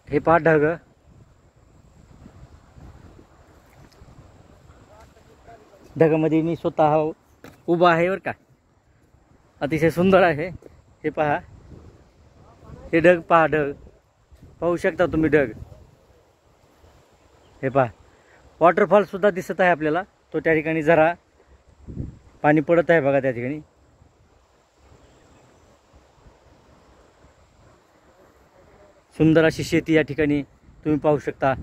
हे पहा ढग, ढगामध्ये मी स्वतः उभा आहे बरं का. अतिशय सुंदर आहे. हे पहा, हे ढग पहा, ढग पाहू शकता तुम्ही ढग. हे पहा, वॉटरफॉल सुद्धा दिसत आहे आपल्याला. तो त्या ठिकाणी जरा पाणी पडत आहे बघा त्या ठिकाणी. सुंदर अशी शेती या ठिकाणी तुम्ही पाहू शकता.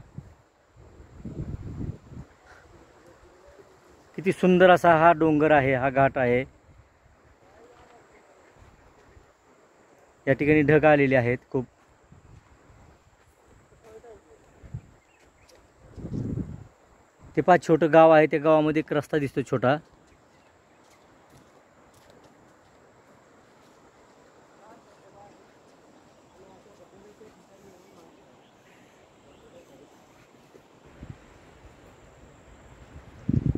किती सुंदर असा हा डोंगर आहे, हा घाट आहे. या ठिकाणी ढग आलेले आहेत खूप. ते पहा छोटं गाव आहे, त्या गावामध्ये एक रस्ता दिसतो छोटा.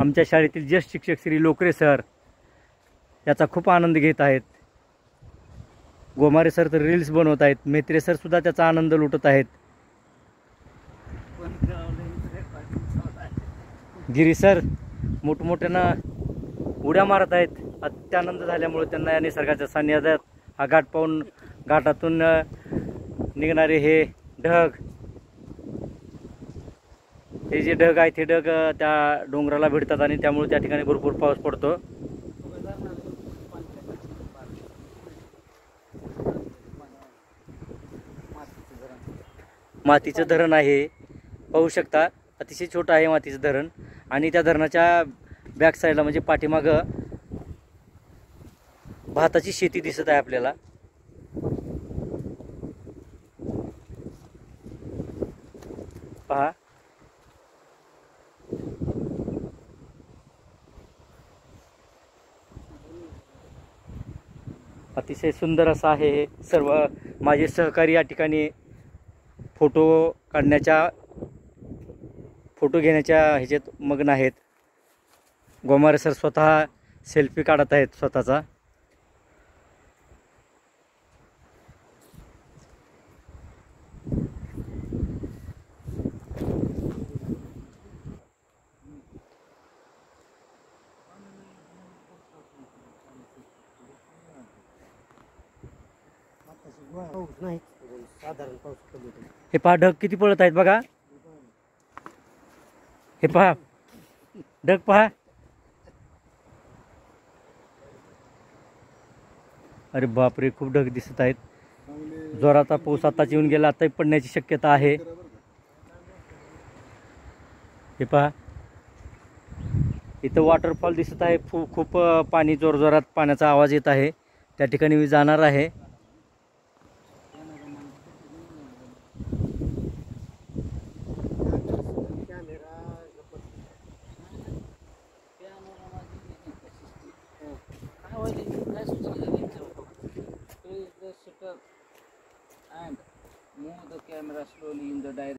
आमच्या शाळेतील ज्येष्ठ शिक्षक श्री लोकरे सर याचा खूप आनंद घेत आहेत. गोमारे सर तर रील्स बनवत आहेत. मेत्रे सर सुद्धा त्याचा आनंद लुटत आहेत. गिरी सर मोठमोठ्यानं उड्या मारत आहेत. अत्यानंद झाल्यामुळे त्यांना या निसर्गाच्या सान्निध्यात हा घाट पाहून, घाटातून निघणारे हे ढग, हे जे ढग आहेत, हे ढग त्या डोंगराला भिडतात आणि त्यामुळे त्या ठिकाणी भरपूर पाऊस पडतो. मातीचं धरण आहे, पाहू शकता. अतिशय छोटं आहे मातीचं धरण. आणि त्या धरणाच्या बॅक साईडला म्हणजे पाठीमागं भाताची शेती दिसत आहे आपल्याला. पहा, अतिशय सुंदर असं आहे. सर्व माझे सहकारी या ठिकाणी फोटो घेण्याच्या ह्याच्यात मग्न आहेत. गोमारे सर स्वतः सेल्फी काढत आहेत स्वतःचा. हे पहा ढग किती पडत आहेत बघा. हे पहा ढग पहा. अरे बापरे, खूप ढग दिसत आहेत. जोराचा पाऊस आताच येऊन गेला, आताही पडण्याची शक्यता आहे. हे पहा, इथं वॉटरफॉल दिसत आहे. खूप पाणी जोरजोरात पाण्याचा आवाज येत आहे. त्या ठिकाणी मी जाणार आहे.